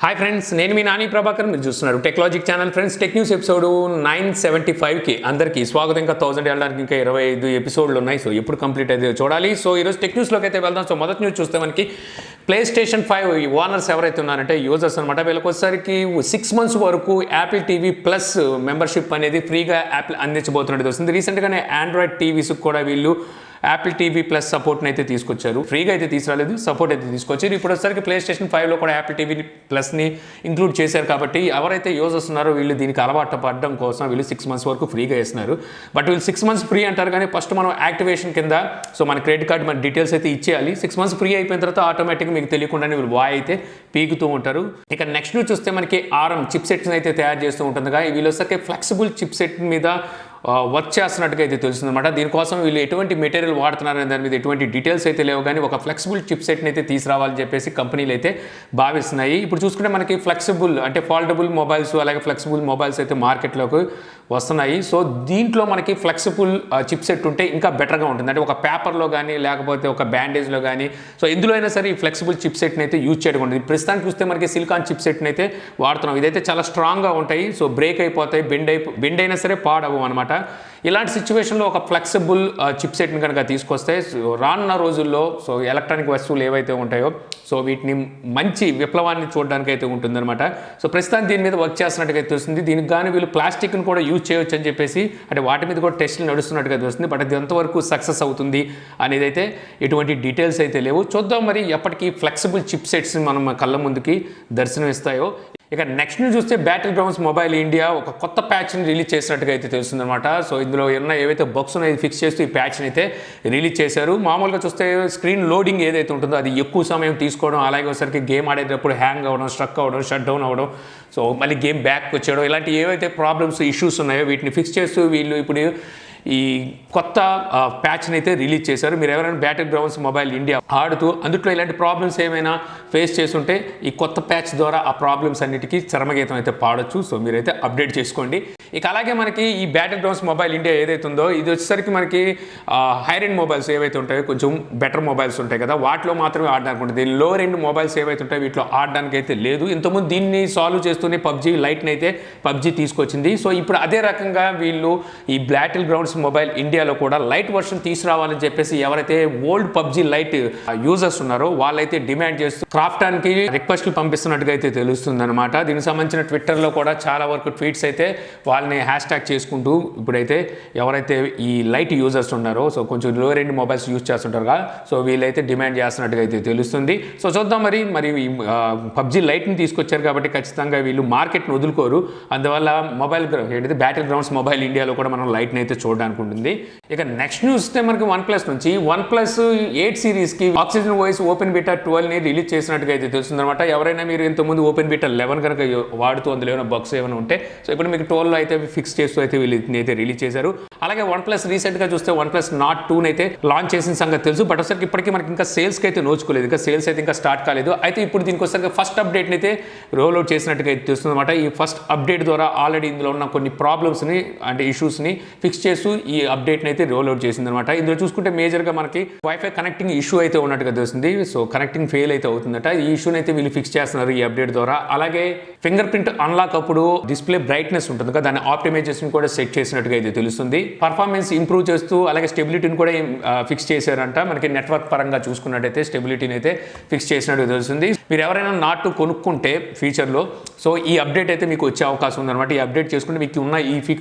Hi friends, నేను మీ నాని ప్రభాకర్. మీరు చూస్తున్నారు technology channel. Friends, tech news episode 975కి అందరికీ స్వాగతం. ఇంకా 1000 వెళ్ళడానికి ఇంకా 25 ఎపిసోడ్లు ఉన్నాయి. సో ఎప్పుడు కంప్లీట్ అయితే చూడాలి. సో ఈరోజు టెక్ న్యూస్లోకి అయితే వెళ్దాం. సో మొదటి న్యూస్ చూస్తే మనకి ప్లే స్టేషన్ 5 ఓనర్స్ ఎవరైతే ఉన్నారంటే యూజర్స్ అనమాట, వీళ్ళకి వచ్చేసరికి 6 months వరకు యాపిల్ టీవీ ప్లస్ మెంబర్షిప్ అనేది ఫ్రీగా యాపిల్ అందించబోతున్నట్టు వస్తుంది. రీసెంట్గానే ఆండ్రాయిడ్ టీవీస్కి కూడా వీళ్ళు యాపిల్ టీవీ ప్లస్ సపోర్ట్ని అయితే తీసుకొచ్చారు. ఫ్రీగా అయితే తీసుకురాలేదు, సపోర్ట్ అయితే తీసుకొచ్చారు. ఇప్పుడు వచ్చేసరికి ప్లే స్టేషన్ 5లో కూడా యాపిల్ టీవీ ప్లస్ని ఇంక్లూడ్ చేశారు. కాబట్టి ఎవరైతే యూజర్స్ ఉన్నారో వీళ్ళు దీనికి అలవాటు పడడం కోసం వీళ్ళు 6 months వరకు ఫ్రీగా ఇస్తున్నారు. బట్ వీళ్ళు 6 months ఫ్రీ అంటారు, కానీ ఫస్ట్ మనం యాక్టివేషన్ కింద సో మన క్రెడిట్ కార్డు మన డీటెయిల్స్ అయితే ఇచ్చేయాలి. 6 months ఫ్రీ అయిపోయిన తర్వాత ఆటోమేటిక్గా మీకు తెలియకుండానే వీళ్ళు వాయ్ అయితే పీకుతూ ఉంటారు. ఇక నెక్స్ట్ న్యూస్ చూస్తే మనకి ఆర్ఎం చిప్ సెట్ని అయితే తయారు చేస్తూ ఉంటుందిగా, వీళ్ళు వచ్చేసరికి ఫ్లెక్సిబుల్ చిప్ సెట్ మీద వర్క్ చేస్తున్నట్టుగా అయితే తెలుస్తుంది అనమాట. దీనికోసం వీళ్ళు ఎటువంటి మెటీరియల్ వాడుతున్నారనే దాని మీద ఎటువంటి డీటెయిల్స్ అయితే లేవు, కానీ ఒక ఫ్లెక్సిబుల్ చిప్ సెట్ని అయితే తీసుకురావాలని చెప్పేసి కంపెనీలు అయితే భావిస్తున్నాయి. ఇప్పుడు చూసుకుంటే మనకి ఫ్లెక్సిబుల్ అంటే ఫోల్డబుల్ మొబైల్స్ అలాగే ఫ్లెక్సిబుల్ మొబైల్స్ అయితే మార్కెట్లోకి వస్తున్నాయి. సో దీంట్లో మనకి ఫ్లెక్సిబుల్ చిప్ సెట్ ఉంటే ఇంకా బెటర్గా ఉంటుంది. అంటే ఒక పేపర్లో కానీ లేకపోతే ఒక బ్యాండేజ్లో కానీ సో ఎందులో అయినా సరే ఈ ఫ్లెక్సిబుల్ చిప్ సెట్ని అయితే యూజ్ చేయడం ఉంటుంది. ప్రస్తుతానికి చూస్తే మనకి సిలికాన్ చిప్ సెట్ని అయితే వాడుతున్నాం. ఇదైతే చాలా స్ట్రాంగ్గా ఉంటాయి. సో బ్రేక్ అయిపోతాయి, బెండ్ అయినా సరే పాడవు అనమాట. ఇలాంటి సిచ్యువేషన్లో ఒక ఫ్లెక్సిబుల్ చిప్ సెట్ని కనుక తీసుకొస్తే రానున్న రోజుల్లో సో ఎలక్ట్రానిక్ వస్తువులు ఏవైతే ఉంటాయో సో వీటిని మంచి విప్లవాన్ని చూడడానికి అయితే ఉంటుందన్నమాట. సో ప్రస్తుతానికి దీని మీద వర్క్ చేస్తున్నట్టుగా అయితే వస్తుంది. దీనికి కానీ వీళ్ళు ప్లాస్టిక్ని కూడా యూజ్ చేయొచ్చు అని చెప్పేసి అంటే వాటి మీద కూడా టెస్టులు నడుస్తున్నట్టుగా వస్తుంది. బట్ అది ఎంతవరకు సక్సెస్ అవుతుంది అనేది అయితే ఎటువంటి డీటెయిల్స్ అయితే లేవు. చూద్దాం మరి ఎప్పటికీ ఫ్లెక్సిబుల్ చిప్ సెట్స్ మనం కళ్ళ ముందుకి దర్శనం ఇస్తాయో. ఇక నెక్స్ట్ న్యూస్ చూస్తే బ్యాటిల్ గ్రౌండ్స్ మొబైల్ ఇండియా ఒక కొత్త ప్యాచ్ని రిలీజ్ చేసినట్టుగా అయితే తెలుస్తుందన్నమాట. సో ఇందులో ఏవైతే బగ్స్ ఉన్నాయో ఫిక్స్ చేస్తూ ఈ ప్యాచ్ని అయితే రిలీజ్ చేశారు. మామూలుగా చూస్తే స్క్రీన్ లోడింగ్ ఏదైతే ఉంటుందో అది ఎక్కువ సమయం తీసుకోవడం, అలాగే ఒకసారికి గేమ్ ఆడేటప్పుడు హ్యాంగ్ అవ్వడం, స్ట్రక్ అవ్వడం, షట్ డౌన్ అవ్వడం, సో మళ్ళీ గేమ్ బ్యాక్ వచ్చేయడం, ఇలాంటి ఏవైతే ప్రాబ్లమ్స్ ఇష్యూస్ ఉన్నాయో వీటిని ఫిక్స్ చేస్తూ వీళ్ళు ఇప్పుడు ఈ కొత్త ప్యాచ్ని అయితే రిలీజ్ చేశారు. మీరు ఎవరైనా బ్యాటిల్ గ్రౌండ్స్ మొబైల్ ఇండియా ఆడుతూ అందులో ఇలాంటి ప్రాబ్లమ్స్ ఏమైనా ఫేస్ చేస్తుంటే ఈ కొత్త ప్యాచ్ ద్వారా ఆ ప్రాబ్లమ్స్ అన్నిటికీ చరమగీతం అయితే పాడొచ్చు. సో మీరైతే అప్డేట్ చేసుకోండి. ఇక అలాగే మనకి ఈ బ్యాటిల్ గ్రౌండ్స్ మొబైల్ ఇండియా ఏదైతే ఉందో ఇది వచ్చేసరికి మనకి హైర్ ఎండ్ మొబైల్స్ ఏవైతే ఉంటాయో కొంచెం బెటర్ మొబైల్స్ ఉంటాయి కదా, వాటిలో మాత్రమే ఆడడానికి ఉంటుంది. లోవర్ ఎండ్ మొబైల్స్ ఏవైతే ఉంటాయో వీటిలో ఆడడానికి అయితే లేదు. ఇంతకుముందు దీన్ని సాల్వ్ చేస్తూనే పబ్జీ లైట్ని అయితే పబ్జీ తీసుకొచ్చింది. సో ఇప్పుడు అదే రకంగా వీళ్ళు ఈ బ్యాటిల్ గ్రౌండ్స్ మొబైల్ ఇండియాలో కూడా లైట్ వర్షన్ తీసుకురావాలని చెప్పేసి ఎవరైతే ఓల్డ్ పబ్జీ లైట్ యూజర్స్ ఉన్నారో వాళ్ళైతే డిమాండ్ చేస్తూ క్రాఫ్టానికి రిక్వెస్ట్లు పంపిస్తున్నట్టుగా అయితే తెలుస్తుంది అనమాట. దీనికి సంబంధించిన ట్విట్టర్లో కూడా చాలా వరకు ట్వీట్స్ అయితే వాళ్ళని హ్యాష్ ట్యాగ్ చేసుకుంటూ ఇప్పుడైతే ఎవరైతే ఈ లైట్ యూజర్స్ ఉన్నారో సో కొంచెం లోవర్ ఎండ్ మొబైల్స్ యూజ్ చేస్తుంటారు కదా, సో వీళ్ళైతే డిమాండ్ చేస్తున్నట్టుగా అయితే తెలుస్తుంది. సో చూద్దాం మరి ఈ పబ్జీ లైట్ని తీసుకొచ్చారు కాబట్టి ఖచ్చితంగా వీళ్ళు మార్కెట్ని వదులుకోరు. అందువల్ల మొబైల్ ఏంటంటే బ్యాటిల్ గ్రౌండ్స్ మొబైల్ ఇండియాలో కూడా మనం లైట్ని అయితే చూడడానికి ఉంటుంది. ఇక నెక్స్ట్ న్యూస్ వస్తే మనకి OnePlus నుంచి OnePlus 8 సిరీస్కి ఆక్సిజన్ వాయిస్ ఓపెన్ బీటా 12ని రిలీజ్ చేసినట్టుగా అయితే తెలుస్తుంది అనమాట. ఎవరైనా మీరు ఇంతకుముందు ఓపెన్ బీటా 11 కనుక వాడుతూ అందులో ఏమైనా బగ్స్ ఏమైనా ఉంటే సో ఇప్పుడు మీకు 12లో అయితే ఫిక్స్ చేస్తూ అయితే వీళ్ళు అయితే రిలీజ్ చేశారు. అలాగే OnePlus రీసెంట్గా చూస్తే OnePlus Nord 2 అయితే లాంచ్ చేసిన సంగతి తెలుసు. బట్ ఒకసారి ఇప్పటికీ మనకి ఇంకా సేల్స్కి అయితే నోచుకోలేదు, ఇంకా సేల్స్ అయితే ఇంకా స్టార్ట్ కాలేదు. అయితే ఇప్పుడు దీనికి ఒకసారి ఫస్ట్ అప్డేట్ని అయితే రోల్ అవుట్ చేసినట్టుగా అయితే తెలుస్తుంది అనమాట. ఈ ఫస్ట్ అప్డేట్ ద్వారా ఆల్రెడీ ఇందులో ఉన్న కొన్ని ప్రాబ్లమ్స్ని అంటే ఇష్యూస్ని ఫిక్స్ చేస్తూ ఈ అప్డేట్ని అయితే రోల్ అవుట్ చేసింది అనమాట. ఇందులో చూసుకుంటే మేజర్గా మనకి వైఫై కనెక్టింగ్ ఇష్యూ అయితే ఉన్నట్టుగా తెలుస్తుంది. సో కనెక్టింగ్ ఫెయిల్ అయితే అవుతుందట. ఈ ఇష్యూని అయితే వీళ్ళు ఫిక్స్ చేస్తున్నారు ఈ అప్డేట్ ద్వారా. అలాగే ఫింగర్ ప్రింట్ అన్లాక్ అప్పుడు డిస్ప్లే బ్రైట్నెస్ ఉంటుంది కదా, దాని ఆప్టిమైజేషన్ కూడా సెట్ చేసినట్టుగా అయితే తెలుస్తుంది. పర్ఫార్మెన్స్ ఇంప్రూవ్ చేస్తూ అలాగే స్టెబిలిటీని కూడా ఫిక్స్ చేశారంట. మనకి నెట్వర్క్ పరంగా చూసుకున్నట్టయితే స్టెబిలిటీని అయితే ఫిక్స్ చేసినట్టుగా తెలుస్తుంది. మీరు ఎవరైనా Nord 2 కొనుక్కుంటే ఫ్యూచర్లో సో ఈ అప్డేట్ అయితే మీకు వచ్చే అవకాశం ఉందన్నమాట. ఈ అప్డేట్ చేసుకుంటే మీకు ఉన్న ఈ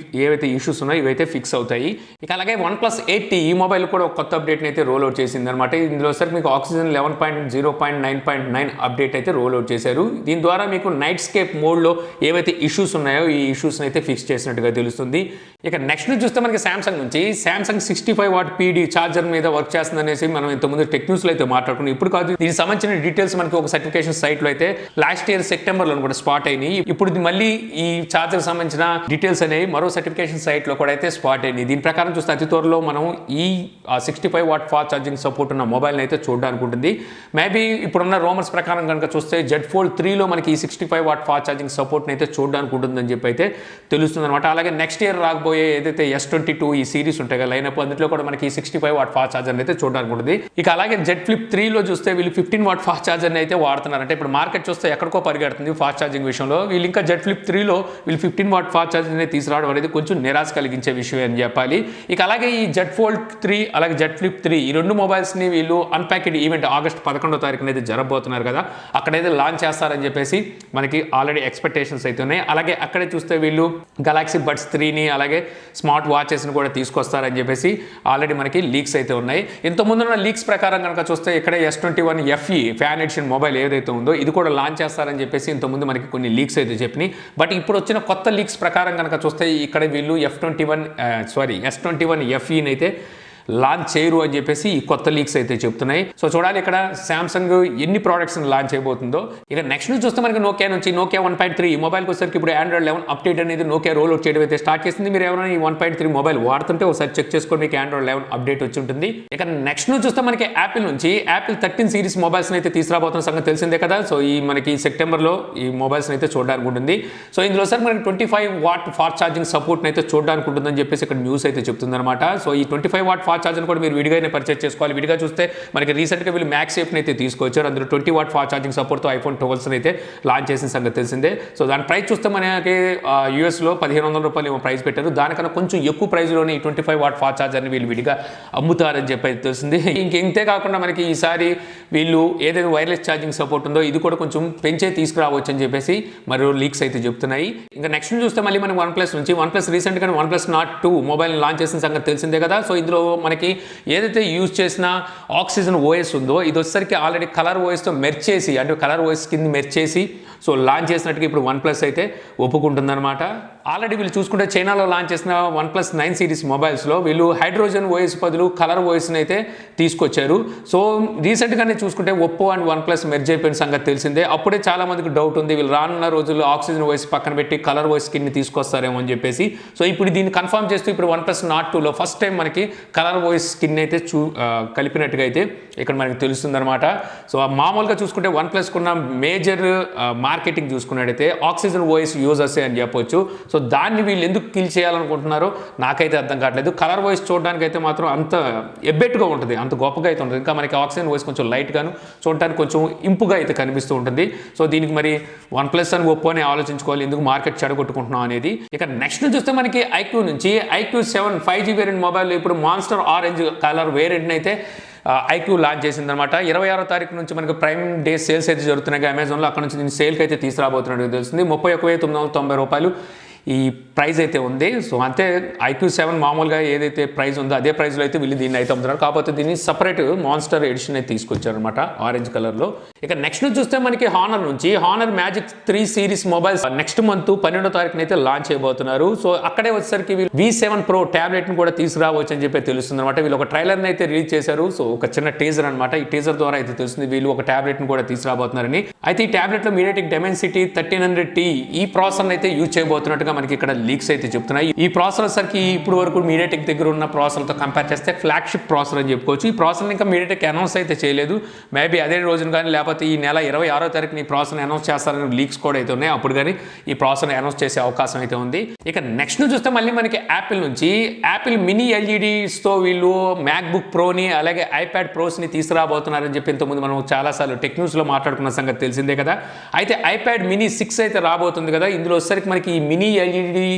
ఏవైతే ఇష్యూస్ ఉన్నాయో ఇవైతే ఫిక్స్ అవుతాయి. ఇక అలాగే OnePlus 8T ఈ మొబైల్ కూడా ఒక కొత్త అప్డేట్ని అయితే రోల్ అవుట్ చేసింది అనమాట. ఇందులో సరికి మీకు ఆక్సిజన్ 11.0.9.9 అప్డేట్ అయితే రోల్ అవుట్ చేశారు. దీని ద్వారా మీకు నైట్ స్కేప్ మోడ్లో ఏవైతే ఇష్యూస్ ఉన్నాయో ఈ ఇష్యూస్ని అయితే ఫిక్స్ చేసినట్టుగా తెలుస్తుంది. ఇక నెక్స్ట్ నుంచి చూస్తే మనకి సామ్సంగ్ నుంచి సామ్సంగ్ 65W PD ఛార్జర్ మీద వర్క్ చేస్తుంది అనేసి మనం ఇంతకుముందు టెక్ న్యూస్లో అయితే మాట్లాడుకున్నాం. ఇప్పుడు కాదు, దీనికి సంబంధించిన డీటెయిల్స్ మనకి ఒక సర్టిఫికేషన్ సైట్లో అయితే లాస్ట్ ఇయర్ సెప్టెంబర్లో కూడా స్పాట్ అయినాయి. ఇప్పుడు మళ్ళీ ఈ ఛార్జర్ సంబంధించిన డీటెయిల్స్ అనేవి మరో సర్టిఫికేషన్ సైట్లో కూడా అయితే స్పాట్ అయినాయి. దీని ప్రకారం చూస్తే అతి త్వరలో మనం ఈ 65W ఫాస్ట్ ఛార్జింగ్ సపోర్ట్ ఉన్న మొబైల్ని అయితే చూడడానికి ఉంటుంది. మేబీ ఇప్పుడున్న రూమర్స్ ప్రకారం కనుక చూస్తే జెడ్ ఫోల్డ్ 3లో మనకి ఈ 65 వాట్ ఫాస్ట్ ఛార్జింగ్ సపోర్ట్ని అయితే చూడడానికి ఉంటుందని చెప్పి అయితే తెలుస్తుంది అనమాట. అలాగే నెక్స్ట్ ఇయర్ రాకపోయే ఏదైతే S22 ఈ సిరీస్ ఉంటాయి కదా లైనప్, అందులో కూడా మనకి 65 వాట్ ఫాస్ట్ ఛార్జర్ అయితే చూడడానికి ఉంటుంది. ఇక అలాగే జెడ్ ఫ్లిప్ 3లో చూస్తే వీళ్ళు 15 వాట్ ఫాస్ట్ ఛార్జర్ని అయితే వాడుతున్నారంటే ఇప్పుడు మార్కెట్ చూస్తే ఎక్కడికో పరిగెడుతుంది ఫాస్ట్ ఛార్జింగ్ విషయంలో. వీళ్ళు ఇంకా జెడ్ ఫ్లిప్ 3లో వీళ్ళు 15 వాట్ ఫాస్ట్ ఛార్జర్ని తీసుకురావడం అనేది కొంచెం నిరాశ కలిగించే విషయం అని చెప్పాలి. ఇక అలాగే ఈ జెడ్ ఫోల్డ్ 3 అలాగే జెడ్ ఫ్లిప్ 3 ఈ రెండు మొబైల్స్ని వీళ్ళు అన్ప్యాక్డ్ ఈవెంట్ ఆగస్ట్ 11వ తారీఖున అయితే జరగబోతున్నారు కదా, అక్కడైతే లాంచ్ చేస్తారని చెప్పేసి మనకి ఆల్రెడీ ఎక్స్పెక్టేషన్స్ అయితే ఉన్నాయి. అలాగే అక్కడే చూస్తే వీళ్ళు గెలాక్సీ బడ్స్ 3ని అలాగే స్మార్ట్ వాచెస్ని కూడా తీసుకొస్తారని చెప్పేసి ఆల్రెడీ మనకి లీక్స్ అయితే ఉన్నాయి. ఇంతకుముందున్న లీక్స్ ప్రకారం కనుక చూస్తే ఇక్కడే S21 FE fan edition mobile ఏదైతే ఉందో ఇది కూడా లాంచ్ చేస్తారని చెప్పేసి ఇంతకుముందు మనకి కొన్ని లీక్స్ అయితే చెప్పినాయి. బట్ ఇప్పుడు వచ్చిన కొత్త లీక్స్ ప్రకారం కనుక చూస్తే ఇక్కడ వీళ్ళు S21 FEని అయితే లాంచ్ చేయరు అని చెప్పేసి ఈ కొత్త లీక్స్ అయితే చెప్తున్నాయి. సో చూడాలి ఇక్కడ శాంసంగ్ ఎన్ని ప్రోడక్ట్స్ లాంచ్ చేయబోతుందో. ఇక నెక్స్ట్ నుంచి చూస్తే మనకి నోకియా 1.3 ఈ మొబైల్కి వచ్చేసరికి ఇప్పుడు Android 11 అప్డేట్ అనేది నోకియా రోల్ అవుట్ చేయడం అయితే స్టార్ట్ చేసింది. మీరు ఎవరైనా ఈ 1.3 మొబైల్ వాడుతుంటే ఒకసారి చెక్ చేసుకోండి, మీకు Android 11 అప్డేట్ వచ్చి ఉంటుంది. ఇక నెక్స్ట్ నుంచి చూస్తే మనకి యాపిల్ 13 సిరీస్ మొబైల్స్ అయితే తీసుకురాబోతున్న సంగతి తెలిసిందే కదా. సో ఈ మనకి సెప్టెంబర్లో ఈ మొబైల్స్ అయితే చూడడానికి ఉంటుంది. సో ఇందులో సార్ మనకి 25 వాట్ ఫాస్ట్ ఛార్జింగ్ సపోర్ట్ అయితే చూడడానికి ఉంటుందని చెప్పేసి ఇక్కడ న్యూస్ అయితే చెప్తుంది అనమాట. సో ఈ 25 వాట్ ఫాస్ట్ ఛార్జర్ కూడా మీరు విడిగానే పర్చేస్ చేసుకోవాలి. విడిగా చూస్తే మనకి రీసెంట్గా వీళ్ళు మ్యాక్స్ సేఫ్ని అయితే తీసుకొచ్చారు. అందులో 20 వాట్ ఫాస్ట్ ఛార్జింగ్ సపోర్ట్తో iPhone 12 అయితే లాంచ్ చేసిన సంగతి తెలిసిందే. సో దాని ప్రైస్ చూస్తే మనకి యూఎస్లో $1,500 ఏమో ప్రైస్ పెట్టారు. దానికన్నా కొంచెం ఎక్కువ ప్రైస్లోనే ఈ 25 వాట్ ఫాస్ట్ ఛార్జర్ని వీళ్ళు విడిగా అమ్ముతారని చెప్పి అయితే తెలిసింది. ఇంతే కాకుండా మనకి ఈసారి వీళ్ళు ఏదైతే వైర్లెస్ ఛార్జింగ్ సపోర్ట్ ఉందో ఇది కూడా కొంచెం పెంచే తీసుకురావచ్చు అని చెప్పేసి మరో లీక్స్ అయితే చెప్తున్నాయి. ఇంకా నెక్స్ట్ చూస్తే మళ్ళీ మనకి వన్ ప్లస్ రీసెంట్గా OnePlus Nord 2 మొబైల్ లాంచ్ చేసిన సంగతి తెలిసిందే కదా. సో ఇందులో మనకి ఏదైతే యూజ్ చేసిన ఆక్సిజన్ ఓఎస్ ఉందో ఇది వచ్చేసరికి ఆల్రెడీ కలర్ ఓఎస్తో మెర్చ్ చేసి అంటే కలర్ ఓఎస్ కింద మెర్చ్ చేసి సో లాంచ్ చేసినట్టుగా ఇప్పుడు OnePlus అయితే ఒప్పుకుంటుందన్నమాట. ఆల్రెడీ వీళ్ళు చూసుకుంటే చైనాలో లాంచ్ చేసిన OnePlus 9 సిరీస్ మొబైల్స్లో వీళ్ళు హైడ్రోజన్ ఓఎస్ బదులు కలర్ ఓఎస్ని అయితే తీసుకొచ్చారు. సో రీసెంట్గానే చూసుకుంటే ఒప్పో అండ్ OnePlus మెర్జ్ అయిపోయిన సంగతి తెలిసిందే. అప్పుడే చాలా మందికి డౌట్ ఉంది వీళ్ళు రానున్న రోజుల్లో ఆక్సిజన్ ఓఎస్ పక్కన పెట్టి కలర్ ఓఎస్ స్కిన్ని తీసుకొస్తారేమో అని చెప్పేసి. సో ఇప్పుడు దీన్ని కన్ఫర్మ్ చేస్తూ ఇప్పుడు OnePlus Nord 2లో ఫస్ట్ టైం మనకి కలర్ ఓఎస్ స్కిన్ అయితే కలిపినట్టుగా అయితే ఇక్కడ మనకి తెలుస్తుంది అనమాట. సో మామూలుగా చూసుకుంటే OnePlusకు ఉన్న మేజర్ మార్కెటింగ్ చూసుకున్నట్టయితే ఆక్సిజన్ ఓఎస్ యూజర్సే అని చెప్పొచ్చు. సో దాన్ని వీళ్ళు ఎందుకు కిల్ చేయాలనుకుంటున్నారో నాకైతే అర్థం కావట్లేదు. కలర్ వాయిస్ చూడడానికి అయితే మాత్రం అంత ఎబ్బెట్టుగా ఉంటుంది, అంత గొప్పగా అయితే ఉంటుంది. ఇంకా మనకి ఆక్సిజన్ వాయిస్ కొంచెం లైట్గాను చూడడానికి కొంచెం ఇంపుగా అయితే కనిపిస్తూ ఉంటుంది. సో దీనికి మరి OnePlus అని ఒప్పో అని ఆలోచించుకోవాలి ఎందుకు మార్కెట్ చెడగొట్టుకుంటున్నాం అనేది. ఇక నెక్స్ట్ చూస్తే మనకి iQOO 7 5G వేరియంట్ మొబైల్ ఇప్పుడు మాన్స్టర్ ఆరెంజ్ కలర్ వేరియంట్ని అయితే iQOO లాంచ్ చేసిందనమాట. 26వ తారీఖు నుంచి మనకి ప్రైమ్ డే సేల్స్ అయితే జరుగుతున్నాయి అమెజాన్లో. అక్కడ నుంచి దీన్ని సేల్కి అయితే తీసుకురాబోతున్నట్టు తెలుస్తుంది. $31,990 ఈ ప్రైస్ అయితే ఉంది. సో అంతే iQOO 7 మామూలుగా ఏదైతే ప్రైస్ ఉందో అదే ప్రైస్లో అయితే వీళ్ళు దీన్ని అయితే అమ్ముతున్నారు. కాకపోతే దీన్ని సపరేట్ మాన్స్టర్ ఎడిషన్ అయితే తీసుకొచ్చారనమాట ఆరెంజ్ కలర్లో. ఇక నెక్స్ట్ చూస్తే మనకి Honor Magic 3 series mobiles next month 12వ తారీఖున అయితే లాంచ్ చేయబోతున్నారు. సో అక్కడే వచ్చేసరికి వీళ్ళు V7 Pro ట్యాబ్లెట్ని కూడా తీసుకురావచ్చు అని చెప్పి తెలుస్తుంది అనమాట. వీళ్ళు ఒక ట్రైలర్ని అయితే రిలీజ్ చేశారు. సో ఒక చిన్న టీజర్ అనమాట. ఈ టీజర్ ద్వారా అయితే తెలుస్తుంది వీళ్ళు ఒక ట్యాబ్లెట్ని కూడా తీసుకురాబోతున్నారని. అయితే ఈ ట్యాబ్లెట్లో MediaTek Dimensity 1300T ఈ ప్రాసెసర్ అయితే యూజ్ చేయబోతున్నట్టుగా మనకి ఇక్కడ లీక్స్ అయితే చెప్తున్నాయి. ఈ ప్రాసెసర్ సరికి ఇప్పుడు వరకు MediaTek దగ్గర ఉన్న ప్రాసెసర్తో కంపేర్ చేస్తే ఫ్లాగ్షిప్ ప్రాసెసర్ అని చెప్పుకోవచ్చు. ఈ ప్రాసెసర్ ఇంకా MediaTek అనౌన్స్ అయితే చేయలేదు. మేబీ అదే రోజున కానీ లేకపోతే ఈ నెల 26వ తారీఖున ఈ ప్రాసెసర్ అనౌన్స్ చేస్తారని లీక్స్ కూడా అయితే ఉన్నాయి. అప్పుడు కానీ ఈ ప్రాసెసర్ అనౌన్స్ చేసే అవకాశం అయితే ఉంది. ఇక నెక్స్ట్ చూస్తే మళ్ళీ మనకి యాపిల్ మినీ ఎల్ఈడీస్తో వీళ్ళు మ్యాక్బుక్ ప్రోని అలాగే iPad ప్రోస్ని తీసుకురాబోతున్నారని చెప్పి ఇంతకుముందు మనం చాలాసార్లు టెక్న్యూస్లో మాట్లాడుకున్న సంగతి తెలిసిందే కదా. అయితే iPad mini 6 అయితే రాబోతుంది కదా. ఇందులో వచ్చేసరికి మనకి ఈ మినీ ఎల్ఈడి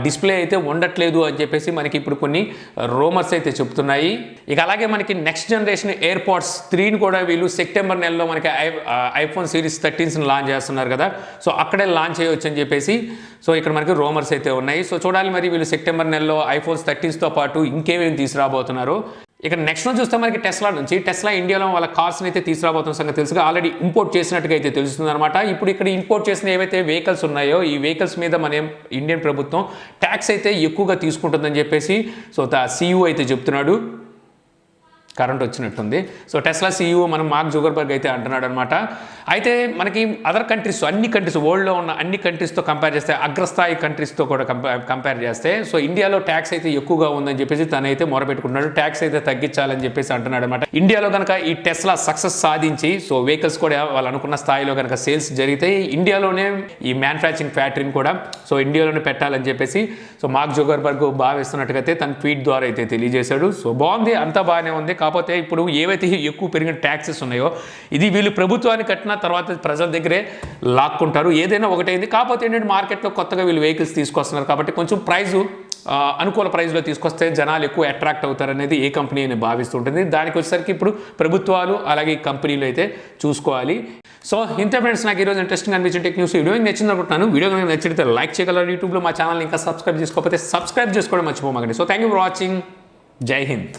డిస్ప్లే అయితే ఉండట్లేదు అని చెప్పేసి మనకి ఇప్పుడు కొన్ని రూమర్స్ అయితే చెప్తున్నాయి. ఇక అలాగే మనకి నెక్స్ట్ జనరేషన్ ఎయిర్పాడ్స్ 3ని కూడా వీళ్ళు సెప్టెంబర్ నెలలో మనకి iPhone సిరీస్ 13 లాంచ్ చేస్తున్నారు కదా. సో అక్కడే లాంచ్ చేయవచ్చు అని చెప్పేసి సో ఇక్కడ మనకి రూమర్స్ అయితే ఉన్నాయి. సో చూడాలి మరి వీళ్ళు సెప్టెంబర్ నెలలో iPhone 13తో పాటు ఇంకేమేమి తీసుకురాబోతున్నారు. ఇక నెక్స్ట్ చూస్తే మనకి టెస్లా ఇండియాలో వాళ్ళ కార్స్ని అయితే తీసుకురాబోతున్న సంగతి తెలుసుగా ఆల్రెడీ ఇంపోర్ట్ చేసినట్టుగా అయితే తెలుస్తుంది అనమాట. ఇప్పుడు ఇక్కడ ఇంపోర్ట్ చేసిన ఏవైతే వెహికల్స్ ఉన్నాయో ఈ వెహికల్స్ మీద మన ఇండియన్ ప్రభుత్వం ట్యాక్స్ అయితే ఎక్కువగా తీసుకుంటుందని చెప్పేసి సో CEO అయితే చెప్తున్నాడు. కరెంట్ వచ్చినట్టుంది. సో టెస్లా సీఈఓ మనం మార్క్ జుకర్బర్గ్ అయితే అంటున్నాడు అనమాట. అయితే మనకి అదర్ కంట్రీస్, అన్ని కంట్రీస్, వరల్డ్లో ఉన్న అన్ని కంట్రీస్తో కంపేర్ చేస్తే, అగ్రస్థాయి కంట్రీస్తో కూడా కంపేర్ చేస్తే, సో ఇండియాలో ట్యాక్స్ అయితే ఎక్కువగా ఉందని చెప్పేసి తనైతే మొరపెట్టుకుంటున్నాడు. ట్యాక్స్ అయితే తగ్గించాలని చెప్పేసి అంటున్నాడు అనమాట. ఇండియాలో కనుక ఈ టెస్లా సక్సెస్ సాధించి, సో వెహికల్స్ కూడా వాళ్ళు అనుకున్న స్థాయిలో కనుక సేల్స్ జరిగితే, ఇండియాలోనే ఈ మ్యానుఫ్యాక్చరింగ్ ఫ్యాక్టరీని కూడా సో ఇండియాలోనే పెట్టాలని చెప్పేసి సో మార్క్ జుకర్బర్గ్ భావిస్తున్నట్టుగా అయితే తన ట్వీట్ ద్వారా అయితే తెలియజేశాడు. సో బాగుంది, అంతా బాగానే ఉంది. కాకపోతే ఇప్పుడు ఏవైతే ఎక్కువ పెరిగిన ట్యాక్సెస్ ఉన్నాయో ఇది వీళ్ళు ప్రభుత్వాన్ని కట్టిన తర్వాత ప్రజల దగ్గరే లాక్కుంటారు. ఏదైనా ఒకటైంది. కాకపోతే ఏంటంటే మార్కెట్లో కొత్తగా వీళ్ళు వెహికల్స్ తీసుకొస్తున్నారు కాబట్టి కొంచెం ప్రైజు అనుకూల ప్రైస్లో తీసుకొస్తే జనాలు ఎక్కువ అట్రాక్ట్ అవుతారనేది ఏ కంపెనీ అని భావిస్తుంటుంది. దానికి వచ్చేసరికి ఇప్పుడు ప్రభుత్వాలు అలాగే కంపెనీలు అయితే చూసుకోవాలి. సో ఇంతే ఫ్రెండ్స్, నాకు ఈరోజు ఇంట్రెస్టింగ్ అనిపించిన టెక్ న్యూస్ వీడియో నచ్చింది అనుకుంటున్నాను. వీడియో కనుక నచ్చితే లైక్ చేయగలరు. యూట్యూబ్లో మా ఛానల్ ఇంకా సబ్స్క్రైబ్ చేసుకోకపోతే సబ్స్క్రైబ్ చేసుకోవడం మర్చిపోమాకండి. So thank you for watching. జై హింద్.